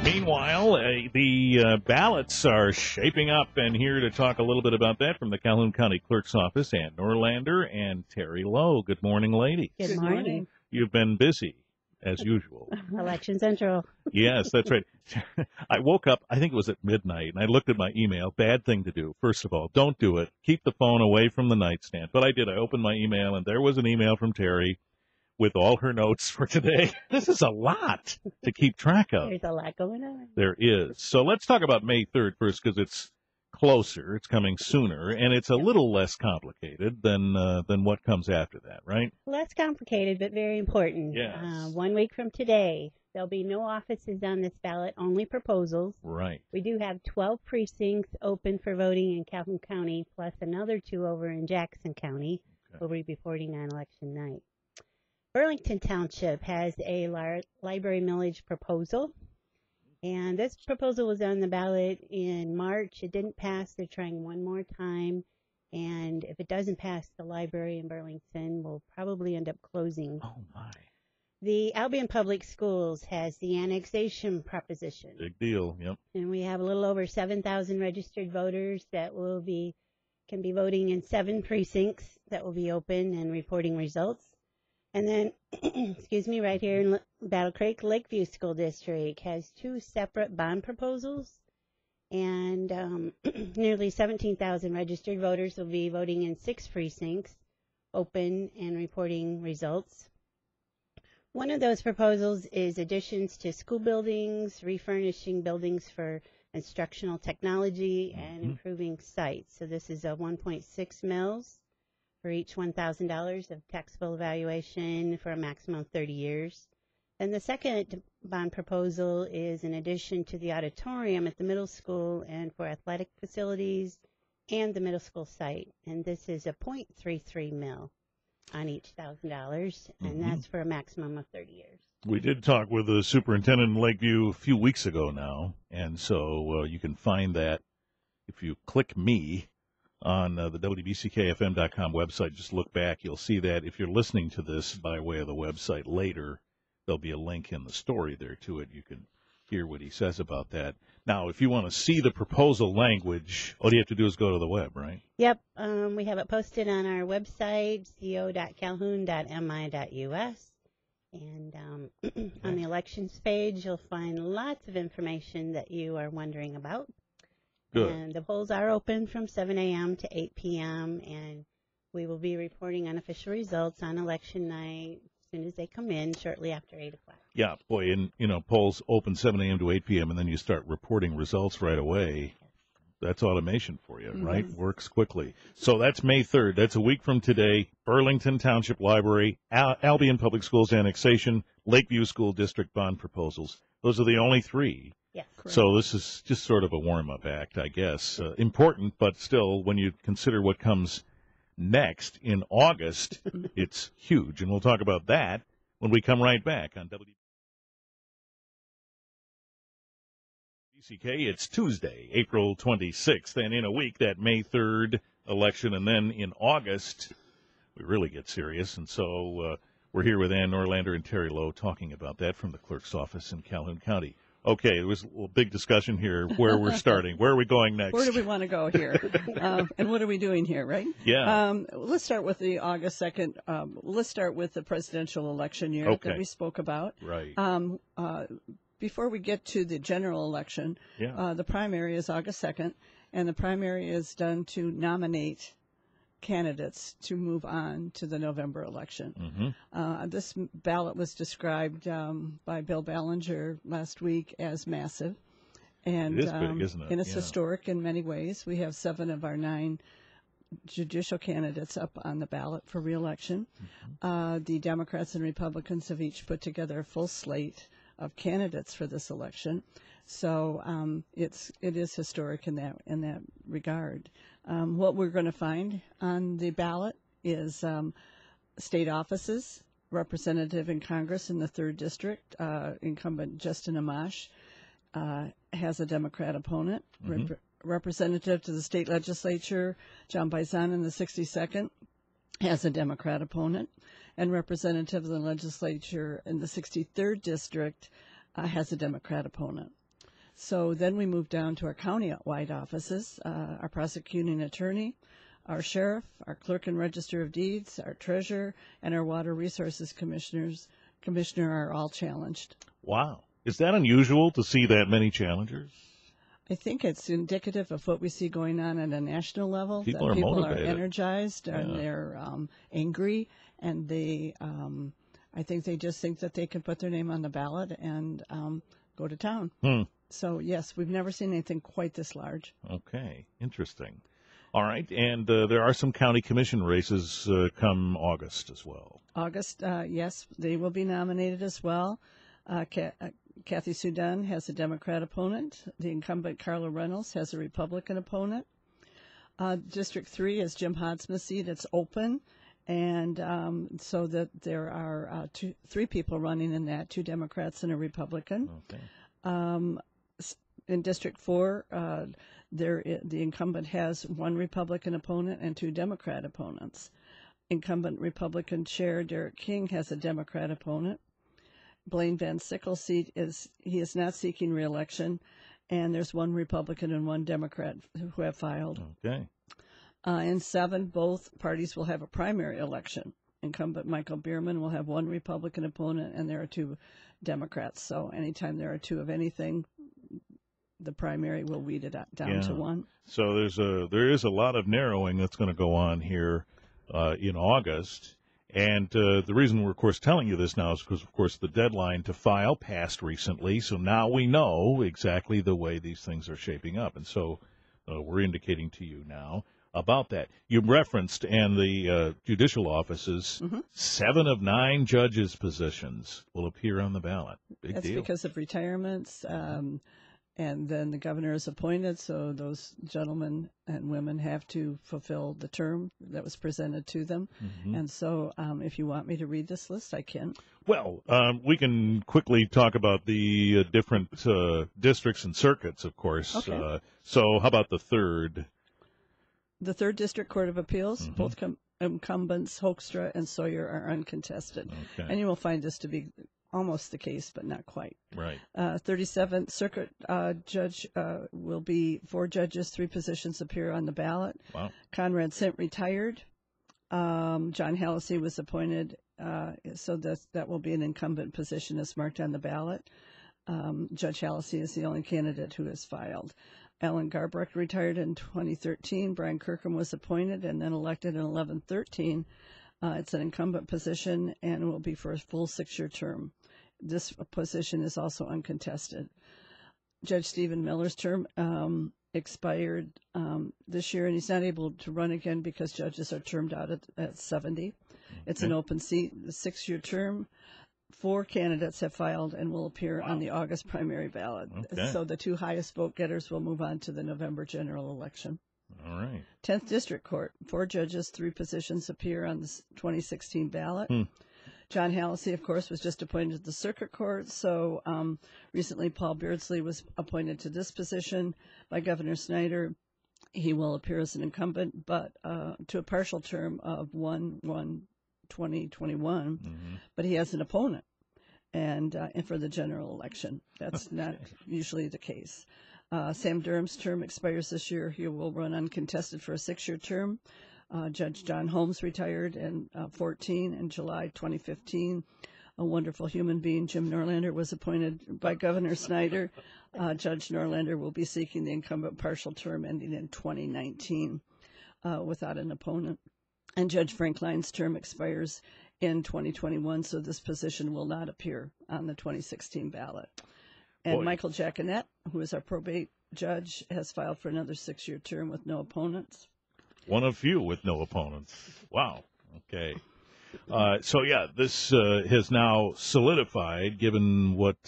Meanwhile, the ballots are shaping up, and here to talk a little bit about that from the Calhoun County Clerk's office, Ann Norlander and Teri Loew. Good morning, ladies. Good morning. You've been busy, as usual. Election Central. Yes, that's right. I woke up, I think it was at midnight, and I looked at my email. Bad thing to do. First of all, don't do it. Keep the phone away from the nightstand. But I did. I opened my email, and there was an email from Teri with all her notes for today. This is a lot to keep track of. There's a lot going on. There is. So let's talk about May 3rd first, because it's closer, it's coming sooner, and it's a little less complicated than what comes after that, right? Less complicated, but very important. Yes. 1 week from today, there'll be no offices on this ballot, only proposals. Right. We do have 12 precincts open for voting in Calhoun County, plus another 2 over in Jackson County, where we'll be voting on election night. Burlington Township has a library millage proposal, and this proposal was on the ballot in March. It didn't pass. They're trying one more time, and if it doesn't pass, the library in Burlington will probably end up closing. Oh, my. The Albion Public Schools has the annexation proposition. Big deal, yep. And we have a little over 7,000 registered voters that can be voting in 7 precincts that will be open and reporting results. And then, excuse me, right here in Battle Creek, Lakeview School District has 2 separate bond proposals, and nearly 17,000 registered voters will be voting in 6 precincts, open and reporting results. One of those proposals is additions to school buildings, refurnishing buildings for instructional technology, and improving sites. So this is a 1.6 mils. For each $1,000 of taxable evaluation for a maximum of 30 years. And the second bond proposal is in addition to the auditorium at the middle school and for athletic facilities and the middle school site. And this is a 0.33 mil on each $1,000, and that's for a maximum of 30 years. We did talk with the superintendent in Lakeview a few weeks ago now, and so you can find that if you click me on the WBCKFM.com website. Just look back. You'll see that. If you're listening to this by way of the website later, there'll be a link in the story there to it. You can hear what he says about that. Now, if you want to see the proposal language, all you have to do is go to the web, right? Yep. We have it posted on our website, co.calhoun.mi.us. And on the elections page, you'll find lots of information that you are wondering about. Good. And the polls are open from 7 a.m. to 8 p.m., and we will be reporting unofficial results on election night as soon as they come in, shortly after 8 o'clock. Yeah, boy, and, polls open 7 a.m. to 8 p.m., and then you start reporting results right away. That's automation for you, right? Works quickly. So that's May 3rd. That's a week from today. Burlington Township Library, Albion Public Schools annexation, Lakeview School District bond proposals. Those are the only 3. Yes. So this is just sort of a warm-up act, I guess. Important, but still, when you consider what comes next in August, it's huge. And we'll talk about that when we come right back on WBCK. It's Tuesday, April 26th, and in a week, that May 3rd election. And then in August, we really get serious. And so we're here with Ann Norlander and Teri Loew talking about that from the clerk's office in Calhoun County. Okay, there was a little big discussion here where we're starting. Where are we going next? Where do we want to go here? And what are we doing here, right? Yeah. Let's start with the August 2nd. Let's start with the presidential election year that we spoke about. Right. Before we get to the general election, the primary is August 2nd, and the primary is done to nominate candidates to move on to the November election. This ballot was described by Bill Ballinger last week as massive. And it is big, isn't it? And it's historic in many ways. We have 7 of our 9 judicial candidates up on the ballot for re-election. The Democrats and Republicans have each put together a full slate of candidates for this election. So it is historic in that regard. What we're going to find on the ballot is state offices, representative in Congress in the 3rd District. Incumbent Justin Amash has a Democrat opponent. Representative to the state legislature, John Bison in the 62nd, has a Democrat opponent. And representative of the legislature in the 63rd District has a Democrat opponent. So then we moved down to our county-wide offices, our prosecuting attorney, our sheriff, our clerk and register of deeds, our treasurer, and our water resources commissioner are all challenged. Wow. Is that unusual to see that many challengers? I think it's indicative of what we see going on at a national level. People that are people motivated. are energized and Yeah. they're angry, and they, I think they just think that they can put their name on the ballot and go to town. So yes, we've never seen anything quite this large. Okay, interesting. All right, and there are some county commission races come August as well. August, yes, they will be nominated as well. Kathy Sudan has a Democrat opponent. The incumbent Carla Reynolds has a Republican opponent. District 3 is Jim Hodsmith's seat. It's open, and so that there are three people running in that, 2 Democrats and a Republican. Okay. In District 4, the incumbent has 1 Republican opponent and 2 Democrat opponents. Incumbent Republican Chair Derek King has a Democrat opponent. Blaine Van Sickle's seat is not seeking re-election, and there's 1 Republican and 1 Democrat who have filed. Okay. In 7, both parties will have a primary election. Incumbent Michael Bierman will have 1 Republican opponent, and there are 2 Democrats. So anytime there are 2 of anything, the primary will weed it down to 1. So there is a lot of narrowing that's going to go on here in August. And the reason we're, of course, telling you this now is because, of course, the deadline to file passed recently. So now we know exactly the way these things are shaping up. And so we're indicating to you now about that. You referenced, and the judicial offices, 7 of 9 judges' positions will appear on the ballot. Big That's deal. because of retirements. And then the governor is appointed, so those gentlemen and women have to fulfill the term that was presented to them. And so if you want me to read this list, I can. Well, we can quickly talk about the different districts and circuits, of course. Okay. So how about the 3rd? The 3rd District Court of Appeals, both incumbents Hoekstra and Sawyer are uncontested. Okay. And you will find this to be almost the case, but not quite. Right. 37th Circuit judge will be 4 judges, 3 positions appear on the ballot. Wow. Conrad Sent retired. John Hallisey was appointed, so that will be an incumbent position as marked on the ballot. Judge Hallisey is the only candidate who has filed. Alan Garbrecht retired in 2013. Brian Kirkham was appointed and then elected in 11-13. It's an incumbent position and will be for a full 6-year term. This position is also uncontested. Judge Stephen Miller's term expired this year, and he's not able to run again because judges are termed out at 70. It's an open seat, a 6-year term. 4 candidates have filed and will appear on the August primary ballot. Okay. So the 2 highest vote getters will move on to the November general election. All right. 10th District Court, 4 judges, 3 positions appear on the 2016 ballot. John Hallisey, of course, was just appointed to the Circuit Court, so recently Paul Beardsley was appointed to this position by Governor Snyder. He will appear as an incumbent, but to a partial term of 1/1/2021, but he has an opponent and for the general election. That's not usually the case. Sam Durham's term expires this year. He will run uncontested for a 6-year term. Judge John Holmes retired in 14 in July 2015. A wonderful human being, Jim Norlander, was appointed by Governor Snyder. Judge Norlander will be seeking the incumbent partial term ending in 2019 without an opponent. And Judge Frank Lyon's term expires in 2021, so this position will not appear on the 2016 ballot. And Michael Jacquinette, who is our probate judge, has filed for another 6-year term with no opponents. One of few with no opponents. Wow. Okay. So yeah, this has now solidified, given what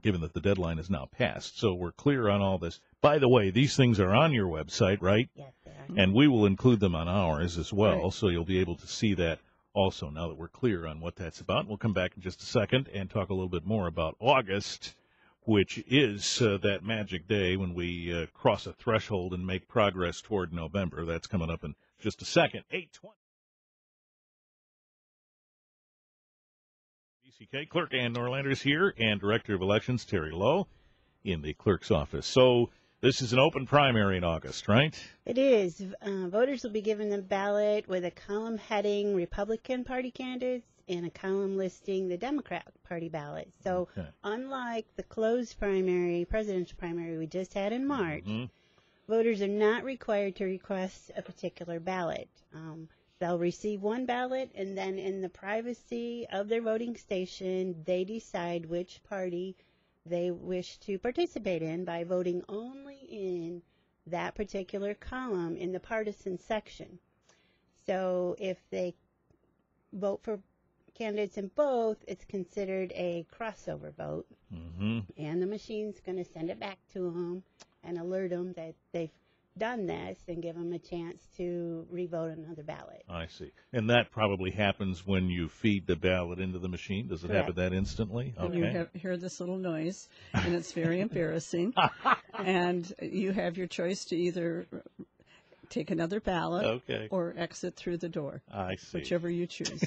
given that the deadline is now passed. So we're clear on all this. By the way, these things are on your website, right? Yes, they are. And we will include them on ours as well, Right. so you'll be able to see that also now that we're clear on what that's about. We'll come back in just a second and talk a little bit more about August, which is that magic day when we cross a threshold and make progress toward November. That's coming up in just a second. 8:20. WBCK Clerk and Norlander is here, and Director of Elections Teri Loew. in the clerk's office. So this is an open primary in August, right? It is. Voters will be given the ballot with a column heading Republican Party candidates and a column listing the Democrat Party ballot. So unlike the closed primary, presidential primary we just had in March, voters are not required to request a particular ballot. They'll receive one ballot, and then in the privacy of their voting station, they decide which party they wish to participate in by voting only in that particular column in the partisan section. So if they vote for candidates in both, it's considered a crossover vote, and the machine's going to send it back to them and alert them that they've done this and give them a chance to revote another ballot. I see. And that probably happens when you feed the ballot into the machine. Does it happen that instantly? And you hear this little noise, and it's very embarrassing. And you have your choice to either take another ballot or exit through the door. I see. Whichever you choose.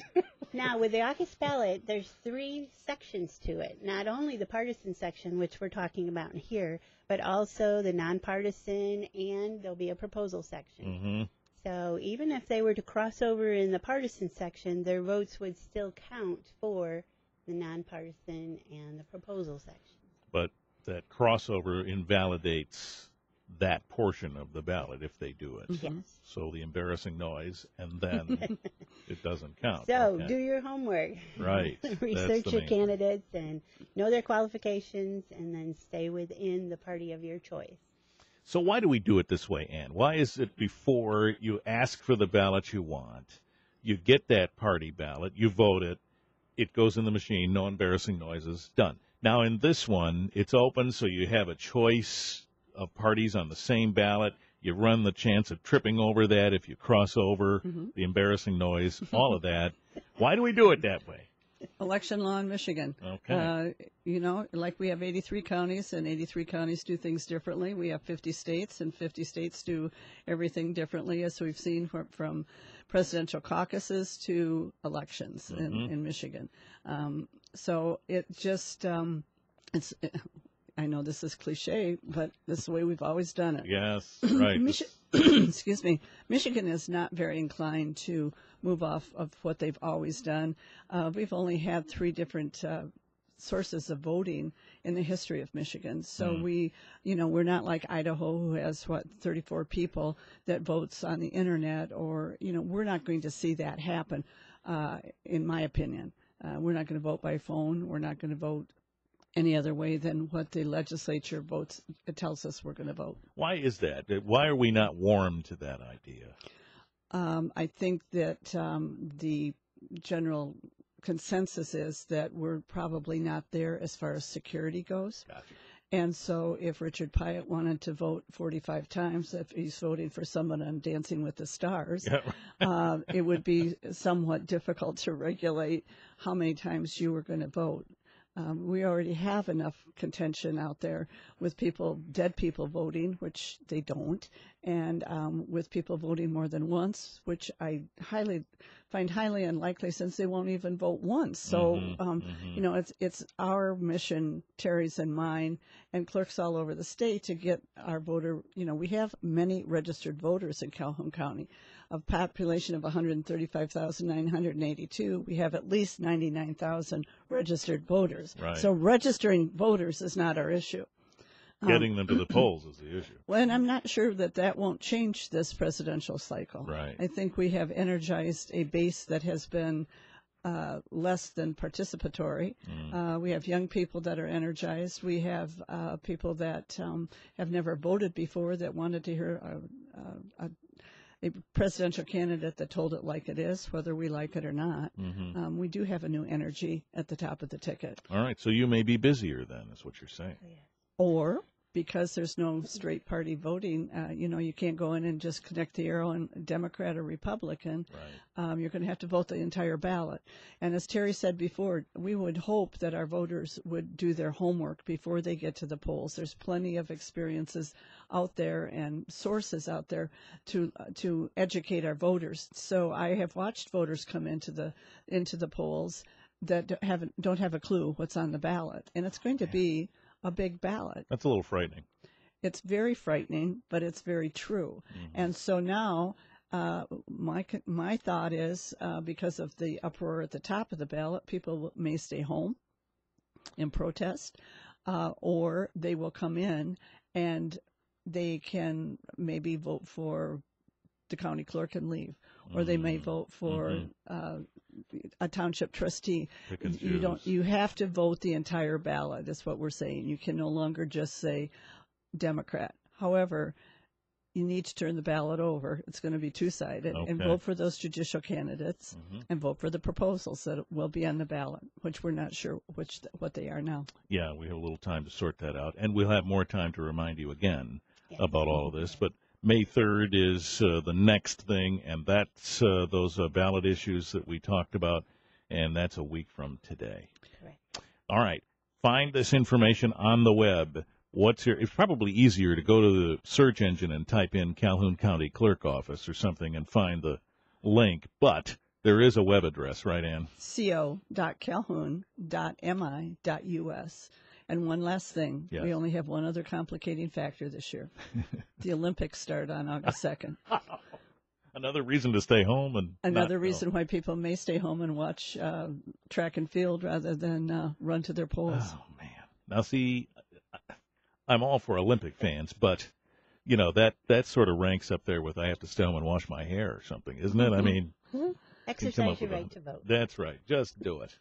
Now, with the August ballot, there's 3 sections to it. Not only the partisan section, which we're talking about here, but also the nonpartisan, and there'll be a proposal section. So even if they were to cross over in the partisan section, their votes would still count for the nonpartisan and the proposal section. But that crossover invalidates that portion of the ballot if they do it. Yes. So the embarrassing noise, and then it doesn't count. So do your homework. Right. Research your candidates and know their qualifications, and then stay within the party of your choice. So why do we do it this way, Ann? Why is it before you ask for the ballot you want, you get that party ballot, you vote it, it goes in the machine, no embarrassing noises, done. Now in this one, it's open, so you have a choice of parties on the same ballot. You run the chance of tripping over that if you cross over, the embarrassing noise, all of that. Why do we do it that way? Election law in Michigan. Okay. Like we have 83 counties, and 83 counties do things differently. We have 50 states, and 50 states do everything differently, as we've seen from presidential caucuses to elections in Michigan. So it just, I know this is cliche, but this is the way we've always done it. Yes, right. Excuse me. Michigan is not very inclined to move off of what they've always done. We've only had 3 different sources of voting in the history of Michigan. So we're not like Idaho, who has 34 people that votes on the internet, or we're not going to see that happen. In my opinion, we're not going to vote by phone. We're not going to vote any other way than what the legislature votes. It tells us we're going to vote. Why is that? Why are we not warm to that idea? I think that the general consensus is that we're probably not there as far as security goes. Gotcha. And so if Richard Piet wanted to vote 45 times, if he's voting for someone on Dancing with the Stars, it would be somewhat difficult to regulate how many times you were going to vote. We already have enough contention out there with dead people voting, which they don't, and with people voting more than once, which I find highly unlikely, since they won't even vote once. So, it's our mission, Teri's and mine, and clerks all over the state, to get our voter. We have many registered voters in Calhoun County. A population of 135,982, we have at least 99,000 registered voters. Right. So registering voters is not our issue. Getting them to the polls is the issue. Well, and I'm not sure that won't change this presidential cycle. Right. I think we have energized a base that has been less than participatory. We have young people that are energized. We have people that have never voted before that wanted to hear a presidential candidate that told it like it is, whether we like it or not. We do have a new energy at the top of the ticket. All right, so you may be busier then, is what you're saying. Or because there's no straight party voting, you can't go in and just connect the arrow and Democrat or Republican. Right. You're going to have to vote the entire ballot. And as Teri said before, we would hope that our voters would do their homework before they get to the polls. There's plenty of experiences out there and sources out there to educate our voters. So I have watched voters come into the polls that don't have a clue what's on the ballot, and it's going to be a big ballot. That's a little frightening. It's very frightening, but it's very true. And so now my thought is because of the uproar at the top of the ballot, people may stay home and protest, or they will come in and they can maybe vote for the county clerk and leave, or they may vote for a township trustee. You have to vote the entire ballot. Is what we're saying. You can no longer just say Democrat. However, you need to turn the ballot over. It's going to be two-sided, and vote for those judicial candidates, and vote for the proposals that will be on the ballot, which we're not sure what they are now. Yeah, we have a little time to sort that out, and we'll have more time to remind you again about all of this. But May 3rd is the next thing, and that's those ballot issues that we talked about, and that's a week from today. Correct. All right. Find this information on the web. It's probably easier to go to the search engine and type in Calhoun County Clerk Office or something and find the link, but there is a web address, right, Ann? co.calhoun.mi.us. And one last thing, we only have one other complicating factor this year. The Olympics start on August 2nd. Another reason to stay home. And another reason why people may stay home and watch track and field rather than run to their polls. Oh, man. Now, see, I'm all for Olympic fans, but, you know, that sort of ranks up there with I have to stay home and wash my hair or something, isn't it? I mean, exercise your right to vote. That's right. Just do it.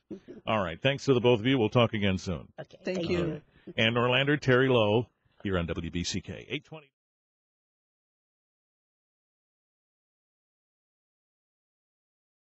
All right. Thanks to the both of you. We'll talk again soon. Okay. Thank you. And Norlander, Teri Loew here on WBCK 820.